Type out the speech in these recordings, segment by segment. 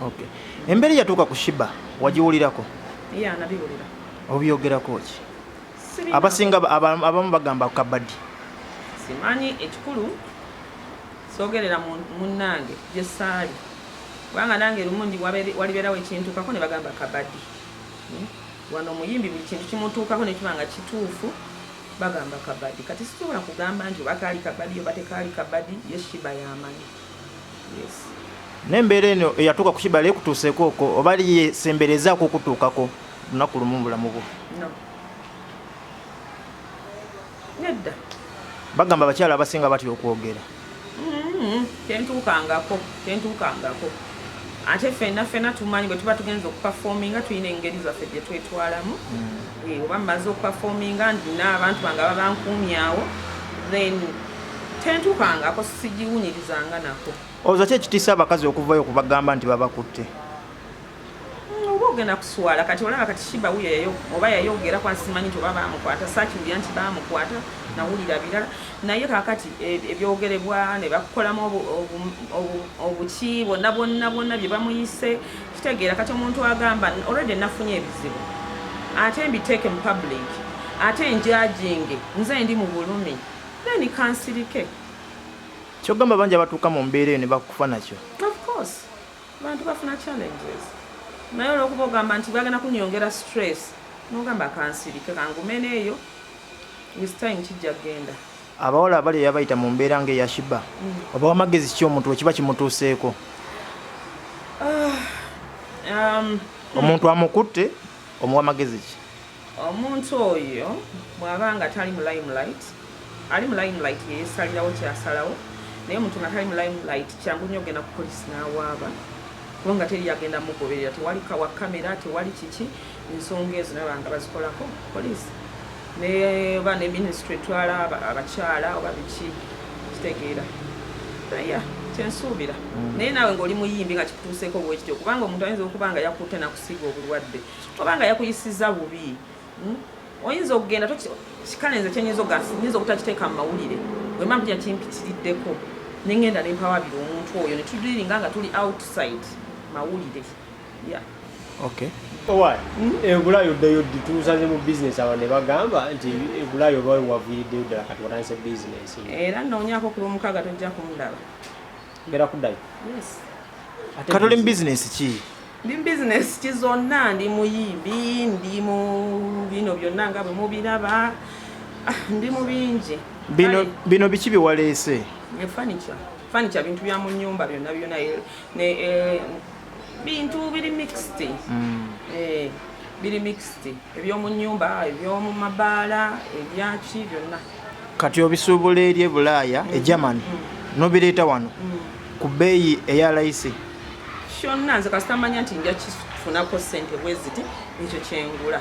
Okay. Emberi yatuuka ku Sheebah wagiwulirako? Yeah, nabiwulira. Obyogerako ki? Abasinga abamu bagamba kabadi. Simanyi ekikulu sogerera munnange gye ssaali. Kubanga nange lumundi walibeerawo ekintuukako ne bagamba kabadi. Wano omuyimbi buli kintu kimutuukako ne kiba nga kituufu bagamba kabadi. Kati sisobola kugamba nti oba kaali kabadi oba tekaali kabadi, ye Sheebah y'amanyi. Yes. N'embeera eno eyatuuka ku Sheebah ekutuuseeko okwo oba yesemberezaako okutuukako lunaku lumu mu bulamu bwo? No. Nedda. Bagamba abakyala abasinga batya okwogera. Tentuukangako. Ate ffenna tumanyi bwe tuba tugenza okupafominga tulina engeri zaffe gye twetwalamu. Oba mmaze okupafominga ndina abantu bange babankuumye awo, then tentuukangako, sigiwunyirizanga nako. Oza ki ekitiisa abakazi okuvayo okubagamba nti babakutte? Oba ogenda kuswala kati olaba kati Sheebah wuyeyo oba yayogera kwa simanyi nti oba bamukwata, sakiwulira nti bamukwata, nawulira birala naye kakati ebyogerebwa ne bakukolamu obuki bonna bye bamuyise kitegeera kati omuntu agamba already nafunye ebizibu ate mbiteeke mu public ate njajinge nze ndi mu bulumi then kansirike. Kyogamba bangi abatuuka mu mbeera eyo ne bakufa nakyo? Of course abantu bafuna challenges naye olwokuba ogamba nti bagenda kunyongera stress nogamba kansirike kangumene eyo with time kijja genda. Abawala abali yabayita mu mbeera ng'eya Sheebah oba amagezi ki omuntu kiba kimutuuseeko? Omuntu amukutte omuwa amagezi ki? Omuntu oyo bw'abanga tali mu limelight, ali mu limelight yeesalirawo kyasalawo, naye omuntu nga tali mu limelight kyangu nnyo ogenda ku polisi n'awaaba kubanga teri yagenda mugoberera, tewali kawa kamera, tewali kiki, ensonga ezo nabanga bazikolako polisi ne oba ne ministry etwala abakyala oba biki kitegeera. Naye kyensuubira naye naawe ng'oli muyimbi nga kikutuuseeko bwekityo kubanga omuntu ayinza okuba nga yakutte nakusiga obulwadde oba nga yakuyisiza bubi, oyinza okugenda kikalenze kyenyinza obutakiteeka mu mawulire wemba mpya kimpitiriddeko nengenda nempawabira omuntu oyo ne tudiringa nga tuli outside mawulire. Okay. Owa ebulayo ddeyo tuusaze mu business aba ne bagamba nti ebulayo oba waviiriddeyo ddala kati watandise business era nnoonyaako ku lw'omukaaga tojja kundaba. ngera kuddayo? Yes. Katoli mu business ki? Ndi business ki zonna, ndi muyimbi, ndi mu bino byonna nga bwe mubiraba, ndi mu bingi. Bino biki bye waleese? Furniture bintu bya mu nnyumba byonna ne bintu biri mixed. Biri mixed. Ebyomu nnyumba, ebyomu mabaala, ebyaki byonna. Kati obisuubula eri e Bulaaya, e Germany, nobireeta wano ku bbeeyi eya layisi? Kyonna nze kasita manya nti nja kifunako ssente bweziti ekyo kyengula.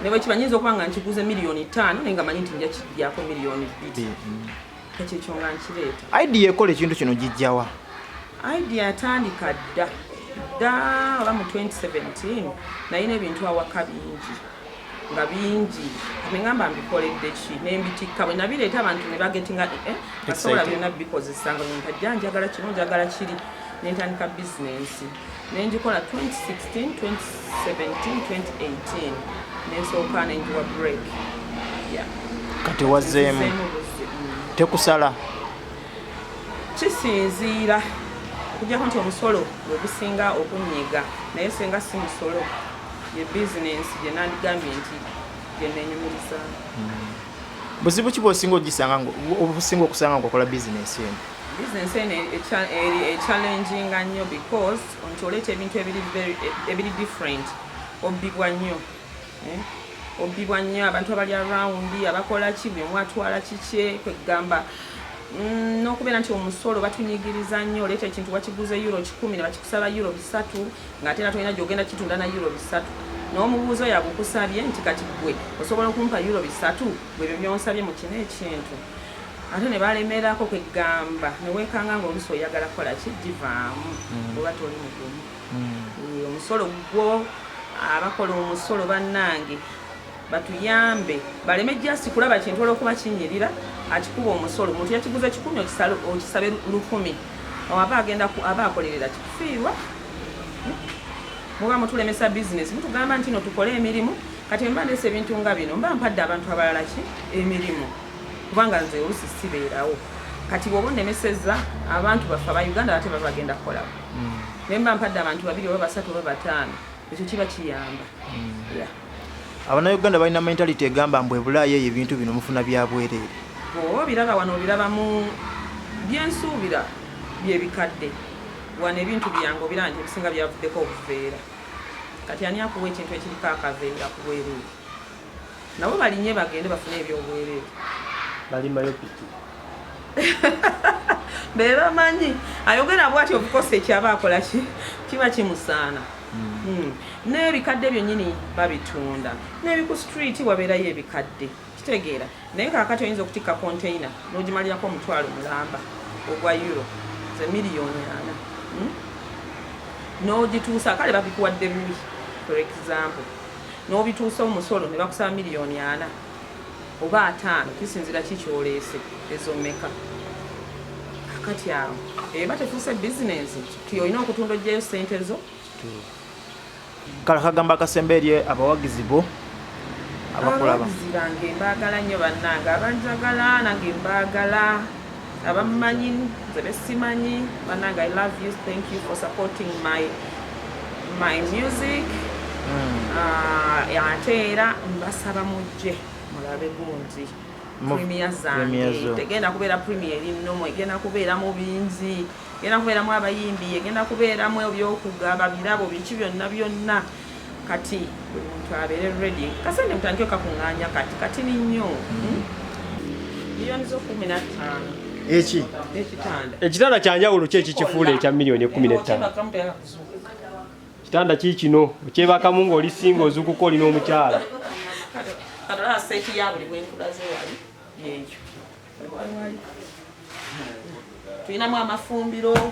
Ne bwe kiba nyinza okuba nga nkiguze $5,000,000 naye nga manyi nti nja kijjako $2,000,000. Kati ekyo nga nkireeta. Idea ekola ekintu kino gijjawa? Idea yatandika dda oba mu 2017 naye n'ebintu awaka bingi nga bingi nengamba mbikoledde ki nembitikka bwe nabireeta abantu ne bagetinga basobola byonna bikozesa nga omuntu ajja njagala kino njagala kiri nentandika bizinensi nenjikola 2016 2017 2018 nensooka nenjiwa break. Kati wazzeemu tekusala? Kisinziira okujjako nti omusolo gwe gusinga okunyiga naye senga si musolo ye bizinensi gye nandigambye nti gye nenyumiriza. Buzibu ki bw'osinga obusinga okusanga ng'okola bizinensi eno? Bizinensi eno echallenginga nnyo because nti oleeta ebintu ebiri different obbibwa nnyo. Obbibwa nnyo abantu abali arawundi abakola ki bwe mwatwala kiki kwegamba n'okubeera nti omusolo batunyigiriza nnyo oleeta ekintu wakiguze €10 ne bakikusaba €3 ng'ate era tolina gy'ogenda kitunda na €3 n'omubuuzo yagukusabye nti kati gwe osobola okumpa €3 bwebyo byonsabye mu kino ekintu ate ne balemerako kwegamba ne weekanga ng'olusi oyagala kukola ki givaamu oba toli mugumu. Omusolo gwo abakola omusolo bannange batuyambe baleme just kulaba kintu olw'okuba kinyirira akikuba omusolo omuntu yakiguza 10 okisabe 1000 aba akolerera kikufiirwa muba mutulemesa bizinesi mutugamba nti no tukole emirimu kati mba ndese ebintu nga bino mba mpadde abantu abalala ki emirimu kubanga nze olusi sibeerawo kati bw'oba onnemesezza abantu baffe abauganda ate baba bagenda kukolako naye mba mpadde abantu 2 oba 3 oba 5 ekyo kiba kiyamba. Abannayuganda balina mentality egamba mbu ebulaayi eyo ebintu bino mufuna bya bwereere. Bw'oba obiraba wano obiraba mu byensuubira byebikadde wano ebintu byange obiraba nti ebisinga byavuddeko obuveera kati ani akuwa ekintu ekiriko akaveera ku bwereere nabo balinye bagende bafune ebyobwereere balimayo piki be bamanyi ayogera bw'ati obukosa ekyaba akola kiba kimusaana. N'ebikadde byennyini babitunda n'ebiku street wabeerayo ebikadde kitegeera naye kaakati oyinza okutikka container n'ogimalirako omutwalo mulamba ogwa euro ze miliyoni 4 n'ogituusa kale babikuwadde bubi for example n'obituusa omusolo ne bakusaba miliyoni 4 oba 5 kisinzira kikyoleese ezo mmeka kakati awo eba tefuuse bizinensi ti olina okutunda ojjayo ssente zo. Kale kagamba akasembe eri abawagizi bo abakulaba. Abawagizi bange mbaagala nnyo bannange abanjagala nange mbaagala abamanyi nze besimanyi bannange I love you, thank you for supporting my music. Ate era mbasaba mujje mulabe gundi premier zange tegenda kubeera premier erinnomo egenda kubeeramu bingi egenda kubeeramu abayimbi egenda kubeeramu ebyokugaba birabo biki byonna kati buli muntu abeere ready kasente mutandike kakuŋŋaanya kati ni nnyo miliyoni zo 15 Eki ekitanda kyanjawulo ki ekikifuula ekya miliyoni 15 kitanda kikino okyebakamu ng'oli singa ozukuko olina omukyala katala seti ya buli bwenkulaze wali yeekyo tulinamu amafumbiro